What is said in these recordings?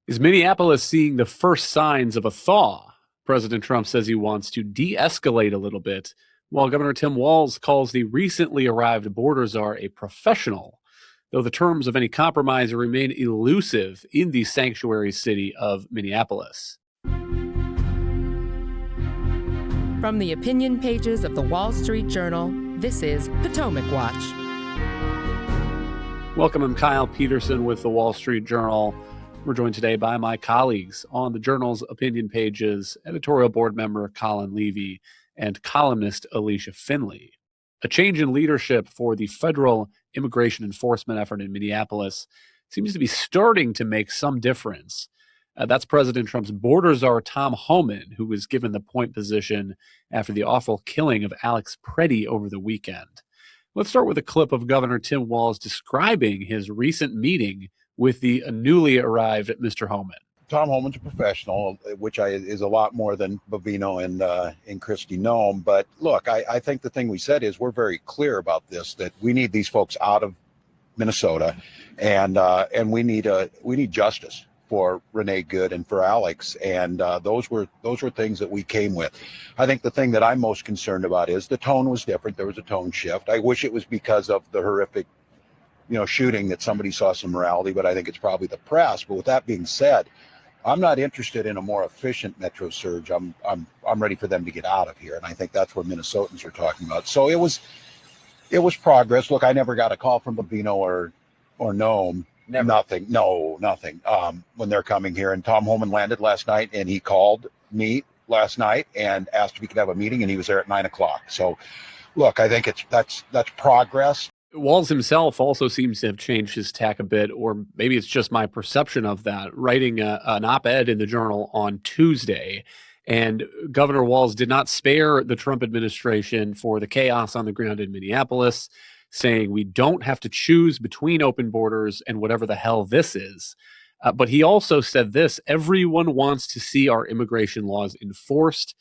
Is Minneapolis seeing the first signs of a thaw? President Trump says he wants to de-escalate a little bit, while Governor Tim Walz calls the recently arrived border czar a professional, though the terms of any compromise remain elusive in the sanctuary city of Minneapolis. From the opinion pages of the Wall Street Journal, this is Potomac Watch. Welcome, I'm Kyle Peterson with the Wall Street Journal. We're joined today by my colleagues on the Journal's opinion pages, editorial board member Colin Levy and columnist Alicia Finley. A change in leadership for the federal immigration enforcement effort in Minneapolis seems to be starting to make some difference. That's President Trump's border czar Tom Homan, who was given the point position after the awful killing of Alex Preddy over the weekend. Let's start with a clip of Governor Tim Walz describing his recent meeting with the newly arrived Mr. Homan. Tom Homan's a professional, which is a lot more than Bovino and Kristi Noem. But look, I think the thing we said is we're very clear about this, that we need these folks out of Minnesota, and we need justice for Renee Good and for Alex. And those were things that we came with. I think the thing that I'm most concerned about is the tone was different. There was a tone shift. I wish it was because of the horrific shooting that somebody saw some morality, but I think it's probably the press. But with that being said, I'm not interested in a more efficient metro surge. I'm ready for them to get out of here, and I think that's what Minnesotans are talking about. So it was progress. Look, I never got a call from Bovino or Noem. Never. Nothing. When they're coming here, and Tom Homan landed last night, and he called me last night and asked if he could have a meeting, and he was there at 9:00. So, look, I think that's progress. Walz himself also seems to have changed his tack a bit, or maybe it's just my perception of that, writing an op-ed in the Journal on Tuesday. And Governor Walz did not spare the Trump administration for the chaos on the ground in Minneapolis, saying we don't have to choose between open borders and whatever the hell this is. But he also said this: everyone wants to see our immigration laws enforced.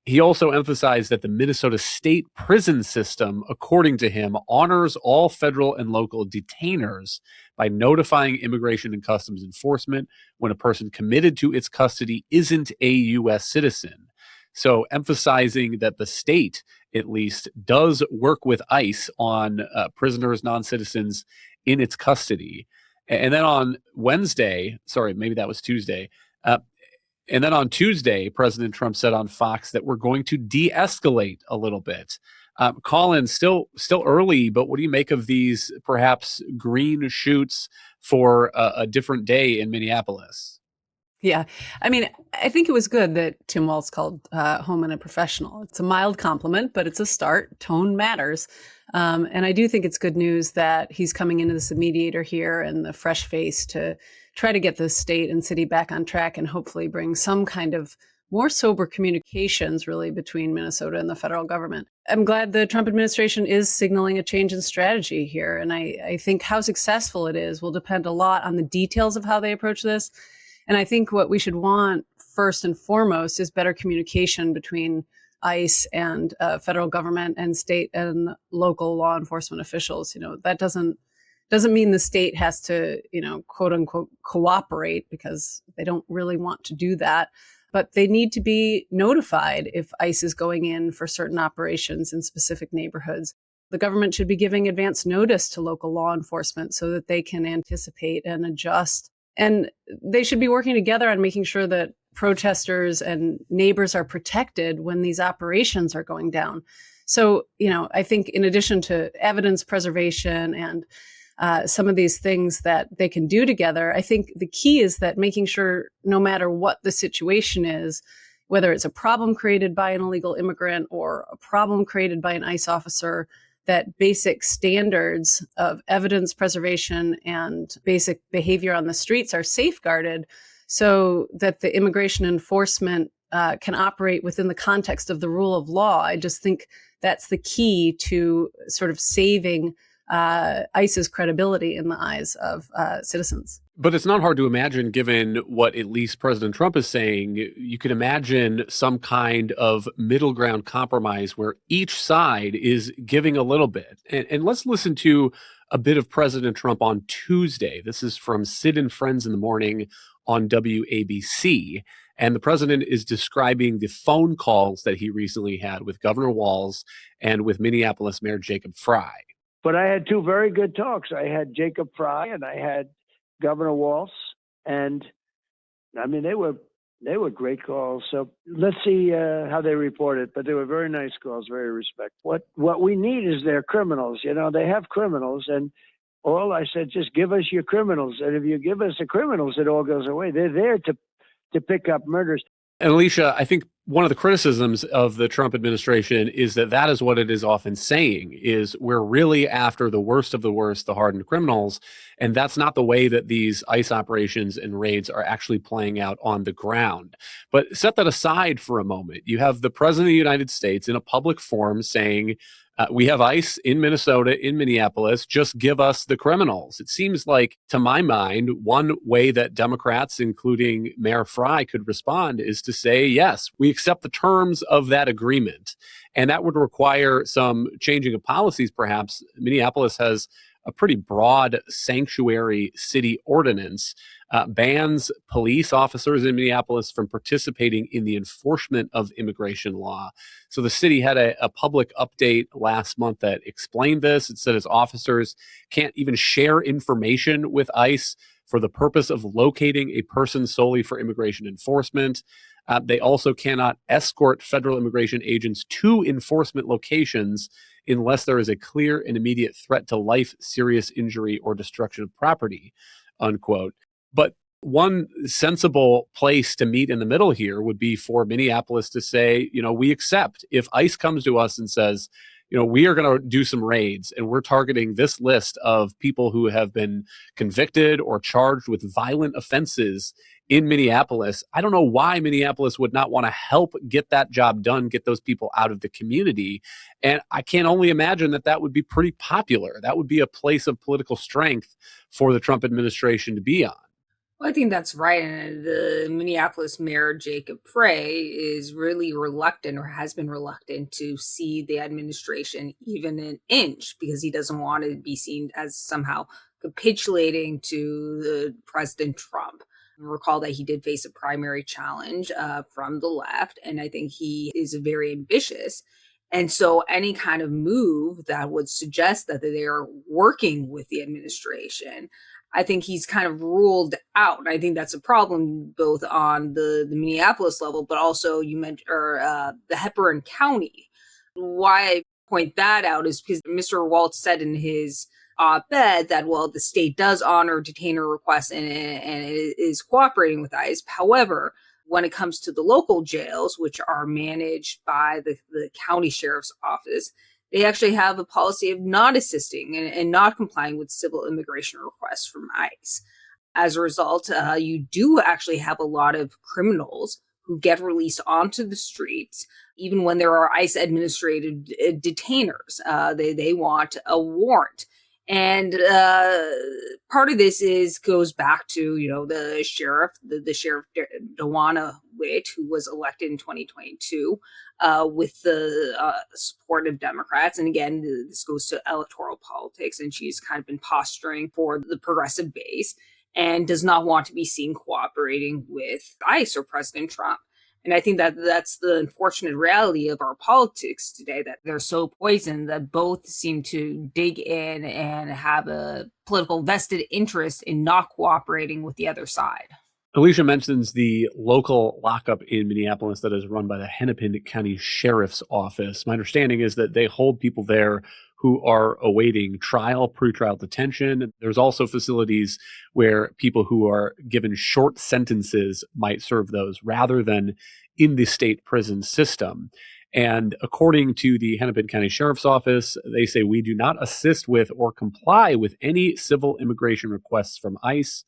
He also emphasized that the Minnesota state prison system, according to him, honors all federal and local detainers by notifying Immigration and Customs Enforcement when a person committed to its custody isn't a U.S. citizen. So emphasizing that the state, at least, does work with ICE on prisoners, non-citizens in its custody. And then on Wednesday, sorry, maybe that was Tuesday, and then on Tuesday, President Trump said on Fox that we're going to de-escalate a little bit. Colin, still early, but what do you make of these perhaps green shoots for a different day in Minneapolis? Yeah, I mean, I think it was good that Tim Walz called Homan a professional. It's a mild compliment, but it's a start. Tone matters. And I do think it's good news that he's coming into this mediator here and the fresh face to try to get the state and city back on track and hopefully bring some kind of more sober communications really between Minnesota and the federal government. I'm glad the Trump administration is signaling a change in strategy here. And I think how successful it is will depend a lot on the details of how they approach this. And I think what we should want first and foremost is better communication between ICE and federal government and state and local law enforcement officials. That doesn't mean the state has to, quote unquote, cooperate, because they don't really want to do that. But they need to be notified if ICE is going in for certain operations in specific neighborhoods. The government should be giving advance notice to local law enforcement so that they can anticipate and adjust. And they should be working together on making sure that protesters and neighbors are protected when these operations are going down. So, I think in addition to evidence preservation and some of these things that they can do together, I think the key is that making sure no matter what the situation is, whether it's a problem created by an illegal immigrant or a problem created by an ICE officer, that basic standards of evidence preservation and basic behavior on the streets are safeguarded so that the immigration enforcement can operate within the context of the rule of law. I just think that's the key to sort of saving ICE's credibility in the eyes of citizens. But it's not hard to imagine, given what at least President Trump is saying. You could imagine some kind of middle ground compromise where each side is giving a little bit. And let's listen to a bit of President Trump on Tuesday. This is from Sid and Friends in the Morning on WABC. And the president is describing the phone calls that he recently had with Governor Walz and with Minneapolis Mayor Jacob Frey. But I had two very good talks. I had Jacob Frey and I had Governor Walz, and I mean they were great calls. So let's see how they report it. But they were very nice calls, very respectful. What we need is their criminals. You know, they have criminals, and all I said, just give us your criminals. And if you give us the criminals, it all goes away. They're there to pick up murders. And Alicia, I think one of the criticisms of the Trump administration is that is what it is often saying, is we're really after the worst of the worst, the hardened criminals. And that's not the way that these ICE operations and raids are actually playing out on the ground. But set that aside for a moment. You have the president of the United States in a public forum saying, we have ICE in Minnesota, in Minneapolis. Just give us the criminals. It seems like, to my mind, one way that Democrats, including Mayor Frey, could respond is to say, yes, we accept the terms of that agreement. And that would require some changing of policies, perhaps. Minneapolis has a pretty broad sanctuary city ordinance, bans police officers in Minneapolis from participating in the enforcement of immigration law. So the city had a public update last month that explained this. It said its officers can't even share information with ICE for the purpose of locating a person solely for immigration enforcement. They also cannot escort federal immigration agents to enforcement locations unless there is a clear and immediate threat to life, serious injury, or destruction of property, unquote. But one sensible place to meet in the middle here would be for Minneapolis to say, we accept if ICE comes to us and says, we are going to do some raids and we're targeting this list of people who have been convicted or charged with violent offenses in Minneapolis. I don't know why Minneapolis would not want to help get that job done, get those people out of the community. And I can only imagine that would be pretty popular. That would be a place of political strength for the Trump administration to be on. Well, I think that's right. And the Minneapolis Mayor Jacob Frey is really reluctant, or has been reluctant, to see the administration even an inch, because he doesn't want to be seen as somehow capitulating to President Trump. Recall that he did face a primary challenge from the left, and I think he is very ambitious. And so any kind of move that would suggest that they are working with the administration, I think he's kind of ruled out. And I think that's a problem both on the Minneapolis level, but also you mentioned the Hennepin County. Why I point that out is because Mr. Walz said in his op-ed that, well, the state does honor detainer requests and is cooperating with ICE. However, when it comes to the local jails, which are managed by the county sheriff's office, they actually have a policy of not assisting and not complying with civil immigration requests from ICE. As a result, you do actually have a lot of criminals who get released onto the streets, even when there are ICE administrative detainers. They want a warrant. And part of this goes back to, the sheriff, the sheriff Dawanna Witt, who was elected in 2022 with the support of Democrats. And again, this goes to electoral politics, and she's kind of been posturing for the progressive base and does not want to be seen cooperating with ICE or President Trump. And I think that's the unfortunate reality of our politics today, that they're so poisoned that both seem to dig in and have a political vested interest in not cooperating with the other side. Alicia mentions the local lockup in Minneapolis that is run by the Hennepin County Sheriff's Office. My understanding is that they hold people there who are awaiting trial, pretrial detention. There's also facilities where people who are given short sentences might serve those rather than in the state prison system. And according to the Hennepin County Sheriff's Office, they say we do not assist with or comply with any civil immigration requests from ICE.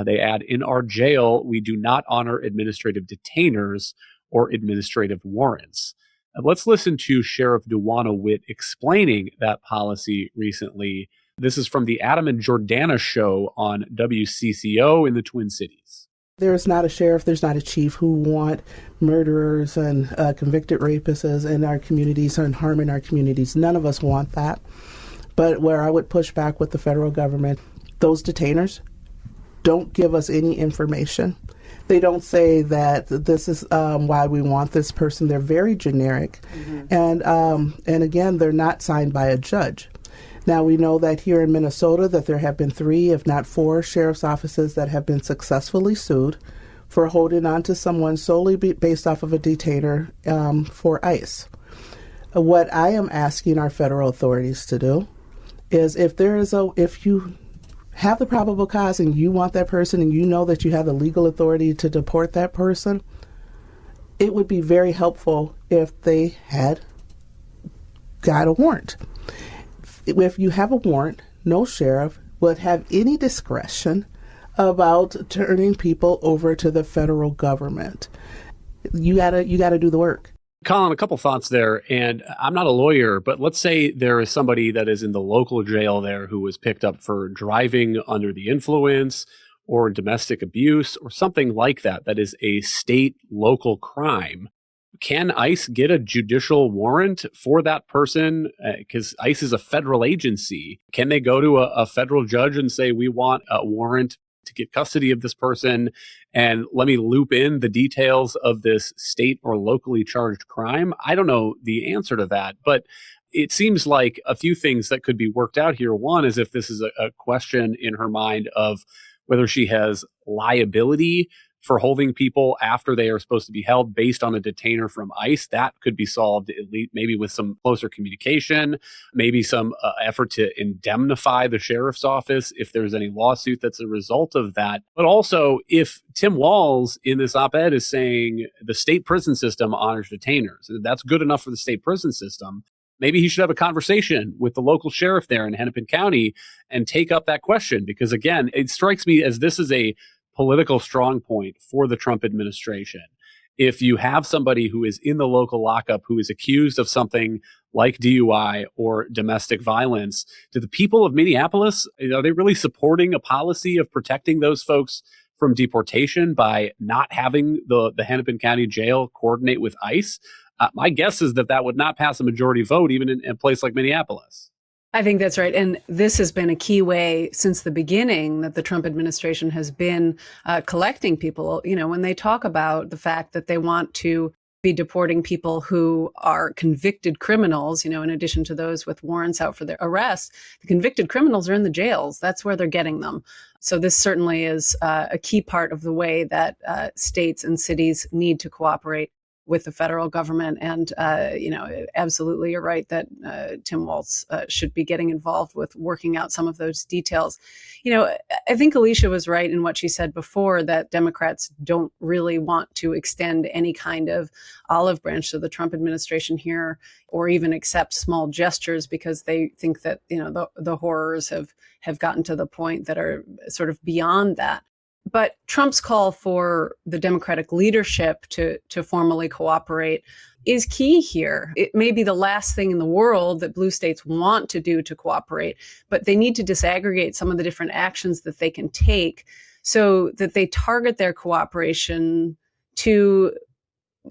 They add, in our jail, we do not honor administrative detainers or administrative warrants. Let's listen to Sheriff Dawanna Witt explaining that policy recently. This is from the Adam and Jordana show on WCCO in the Twin Cities. There's not a sheriff, there's not a chief who want murderers and convicted rapists in our communities and harming our communities. None of us want that. But where I would push back with the federal government, those detainers, don't give us any information. They don't say that this is why we want this person. They're very generic. And again, they're not signed by a judge. Now, we know that here in Minnesota that there have been 3, if not 4, sheriff's offices that have been successfully sued for holding on to someone solely based off of a detainer for ICE. What I am asking our federal authorities to do is if you have the probable cause and you want that person and you know that you have the legal authority to deport that person, it would be very helpful if they had got a warrant. If you have a warrant, no sheriff would have any discretion about turning people over to the federal government. You gotta do the work. Colin, a couple thoughts there, and I'm not a lawyer, but let's say there is somebody that is in the local jail there who was picked up for driving under the influence or domestic abuse or something like that, that is a state local crime. Can ICE get a judicial warrant for that person? Because ICE is a federal agency. Can they go to a federal judge and say, we want a warrant to get custody of this person, and let me loop in the details of this state or locally charged crime? I don't know the answer to that, but it seems like a few things that could be worked out here. One is if this is a question in her mind of whether she has liability for holding people after they are supposed to be held based on a detainer from ICE. That could be solved at least maybe with some closer communication, maybe some effort to indemnify the sheriff's office if there's any lawsuit that's a result of that. But also, if Tim Walz in this op-ed is saying the state prison system honors detainers, that's good enough for the state prison system, maybe he should have a conversation with the local sheriff there in Hennepin County and take up that question. Because again, it strikes me as this is a political strong point for the Trump administration. If you have somebody who is in the local lockup who is accused of something like DUI or domestic violence, do the people of Minneapolis, are they really supporting a policy of protecting those folks from deportation by not having the Hennepin County Jail coordinate with ICE? My guess is that would not pass a majority vote, even in a place like Minneapolis. I think that's right. And this has been a key way since the beginning that the Trump administration has been collecting people. You know, when they talk about the fact that they want to be deporting people who are convicted criminals, you know, in addition to those with warrants out for their arrest, the convicted criminals are in the jails. That's where they're getting them. So this certainly is a key part of the way that states and cities need to cooperate with the federal government. And, absolutely, you're right that Tim Walz should be getting involved with working out some of those details. You know, I think Alicia was right in what she said before, that Democrats don't really want to extend any kind of olive branch to the Trump administration here, or even accept small gestures, because they think that, you know, the horrors have gotten to the point that are sort of beyond that. But Trump's call for the Democratic leadership to formally cooperate is key here. It may be the last thing in the world that blue states want to do to cooperate, but they need to disaggregate some of the different actions that they can take so that they target their cooperation to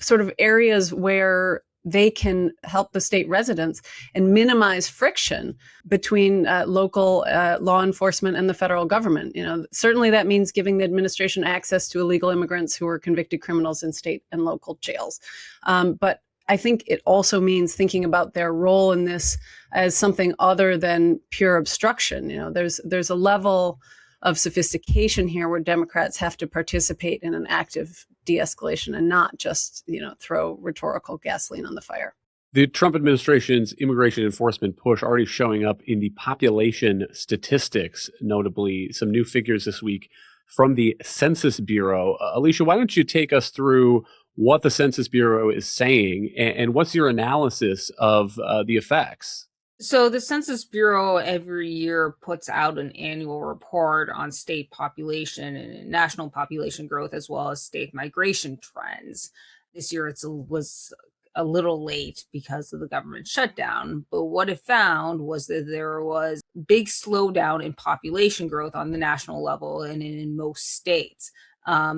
sort of areas where they can help the state residents and minimize friction between local law enforcement and the federal government. You know, certainly that means giving the administration access to illegal immigrants who are convicted criminals in state and local jails. But I think it also means thinking about their role in this as something other than pure obstruction. You know, there's a level of sophistication here where Democrats have to participate in an active de-escalation and not just, you know, throw rhetorical gasoline on the fire. The Trump administration's immigration enforcement push already showing up in the population statistics, notably some new figures this week from the Census Bureau. Alicia, why don't you take us through what the Census Bureau is saying and what's your analysis of the effects? So the Census Bureau every year puts out an annual report on state population and national population growth, as well as state migration trends. This year it was a little late because of the government shutdown, but what it found was that there was big slowdown in population growth on the national level and in most states.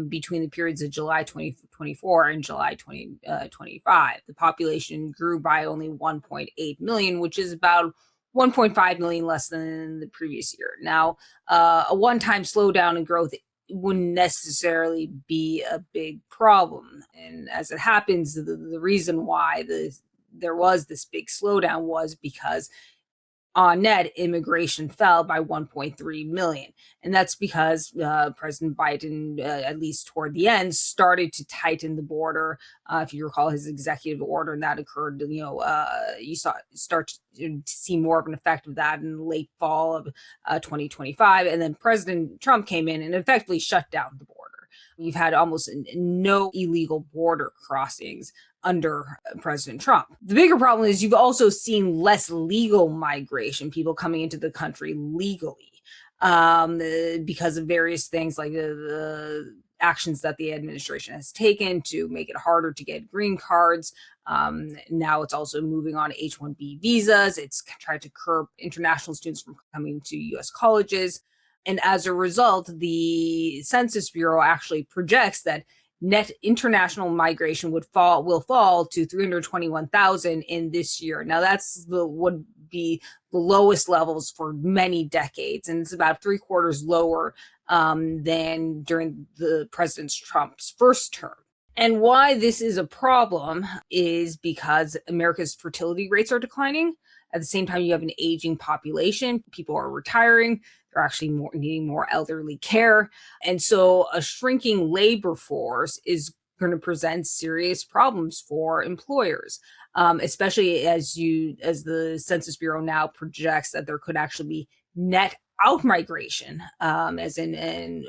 Between the periods of July 2024 and July 2025. The population grew by only 1.8 million, which is about 1.5 million less than the previous year. Now, a one-time slowdown in growth wouldn't necessarily be a big problem. And as it happens, the reason why there was this big slowdown was because on net, immigration fell by 1.3 million. And that's because President Biden, at least toward the end, started to tighten the border. If you recall his executive order, and that occurred, you start to see more of an effect of that in the late fall of 2025. And then President Trump came in and effectively shut down the border. You've had almost no illegal border crossings under President Trump. The bigger problem is you've also seen less legal migration, people coming into the country legally, because of various things like the actions that the administration has taken to make it harder to get green cards. Now it's also moving on H-1B visas. It's tried to curb international students from coming to U.S. colleges. And as a result, the Census Bureau actually projects that net international migration will fall to 321,000 in this year. Now would be the lowest levels for many decades, and it's about 3/4 lower than during the President Trump's first term. And why this is a problem is because America's fertility rates are declining. At the same time, you have an aging population. People are retiring. They're actually needing more elderly care. And so a shrinking labor force is going to present serious problems for employers, especially as the Census Bureau now projects that there could actually be net out-migration, as in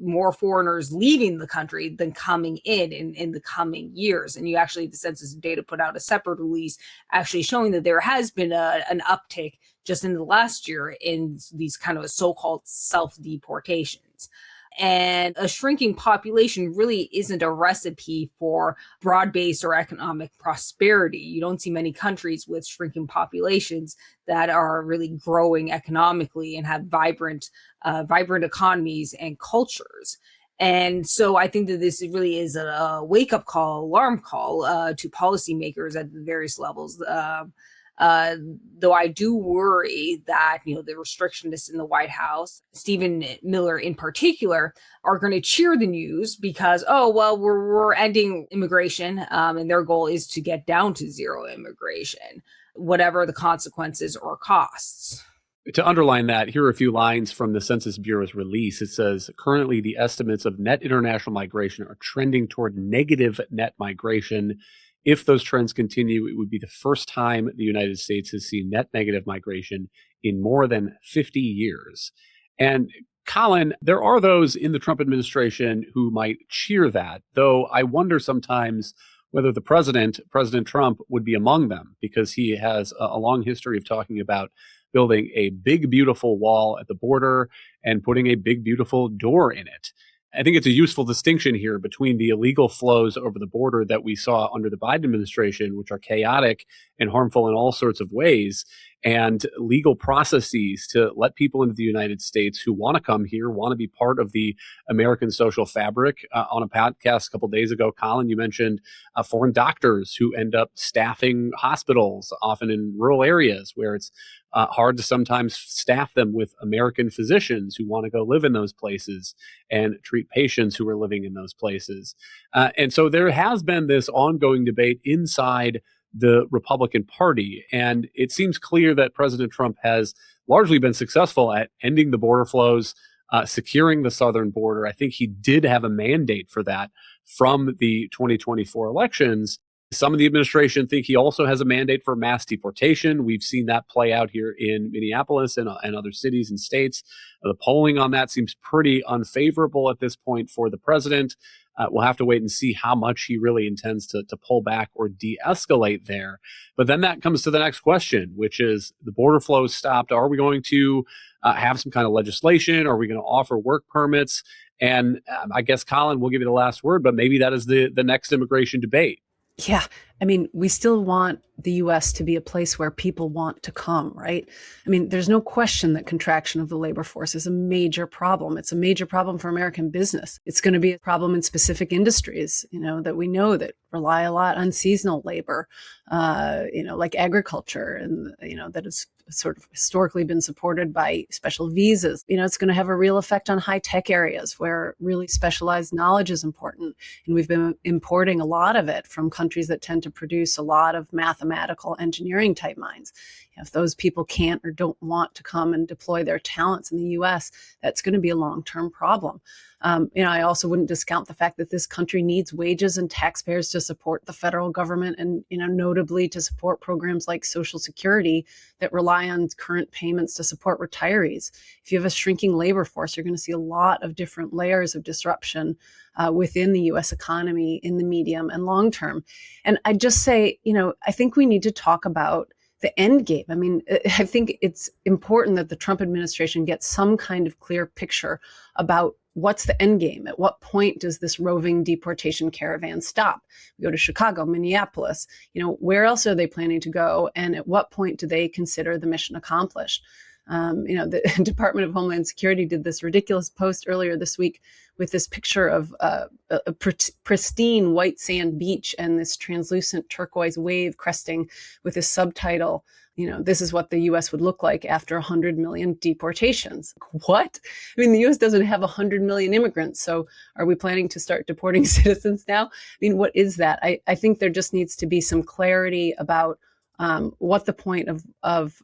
more foreigners leaving the country than coming in the coming years. And the Census data put out a separate release actually showing that there has been an uptick just in the last year in these kind of so-called self-deportations. And a shrinking population really isn't a recipe for broad-based or economic prosperity. You don't see many countries with shrinking populations that are really growing economically and have vibrant economies and cultures. And so I think that this really is a wake-up call, alarm call to policymakers at the various levels. Though I do worry that, the restrictionists in the White House, Stephen Miller in particular, are going to cheer the news because, we're ending immigration, and their goal is to get down to zero immigration, whatever the consequences or costs. To underline that, here are a few lines from the Census Bureau's release. It says, currently the estimates of net international migration are trending toward negative net migration. If those trends continue, it would be the first time the United States has seen net negative migration in more than 50 years. And Colin, there are those in the Trump administration who might cheer that, though I wonder sometimes whether President Trump, would be among them, because he has a long history of talking about building a big, beautiful wall at the border and putting a big, beautiful door in it. I think it's a useful distinction here between the illegal flows over the border that we saw under the Biden administration, which are chaotic and harmful in all sorts of ways, and legal processes to let people into the United States who want to come here, want to be part of the American social fabric. On a podcast a couple of days ago, Colin, you mentioned foreign doctors who end up staffing hospitals, often in rural areas where it's hard to sometimes staff them with American physicians who want to go live in those places and treat patients who are living in those places. And so there has been this ongoing debate inside the Republican Party. And it seems clear that President Trump has largely been successful at ending the border flows, securing the southern border. I think he did have a mandate for that from the 2024 elections. Some of the administration think he also has a mandate for mass deportation. We've seen that play out here in Minneapolis and other cities and states. The polling on that seems pretty unfavorable at this point for the president. We'll have to wait and see how much he really intends to pull back or de-escalate there. But then that comes to the next question, which is the border flows stopped. Are we going to have some kind of legislation? Are we going to offer work permits? And I guess, Colin, we'll give you the last word, but maybe that is the next immigration debate. Yeah. I mean, we still want the U.S. to be a place where people want to come, right? I mean, there's no question that contraction of the labor force is a major problem. It's a major problem for American business. It's going to be a problem in specific industries, that we know that rely a lot on seasonal labor, like agriculture, and, that is sort of historically been supported by special visas. It's going to have a real effect on high tech areas where really specialized knowledge is important. And we've been importing a lot of it from countries that tend to produce a lot of mathematical engineering type minds. If those people can't or don't want to come and deploy their talents in the U.S., that's going to be a long-term problem. I also wouldn't discount the fact that this country needs wages and taxpayers to support the federal government and, notably to support programs like Social Security that rely on current payments to support retirees. If you have a shrinking labor force, you're going to see a lot of different layers of disruption within the U.S. economy in the medium and long term. And I just say, I think we need to talk about the end game. I mean, I think it's important that the Trump administration gets some kind of clear picture about what's the end game. At what point does this roving deportation caravan stop? We go to Chicago, Minneapolis, where else are they planning to go? And at what point do they consider the mission accomplished? The Department of Homeland Security did this ridiculous post earlier this week with this picture of a pristine white sand beach and this translucent turquoise wave cresting with this subtitle, this is what the U.S. would look like after 100 million deportations. What? I mean, the U.S. doesn't have 100 million immigrants, so are we planning to start deporting citizens now? I mean, what is that? I think there just needs to be some clarity about what the point of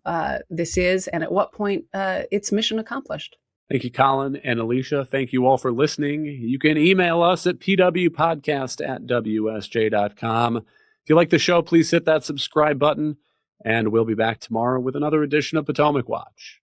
this is and at what point it's mission accomplished. Thank you, Colin and Alicia. Thank you all for listening. You can email us at pwpodcast@wsj.com. If you like the show, please hit that subscribe button, and we'll be back tomorrow with another edition of Potomac Watch.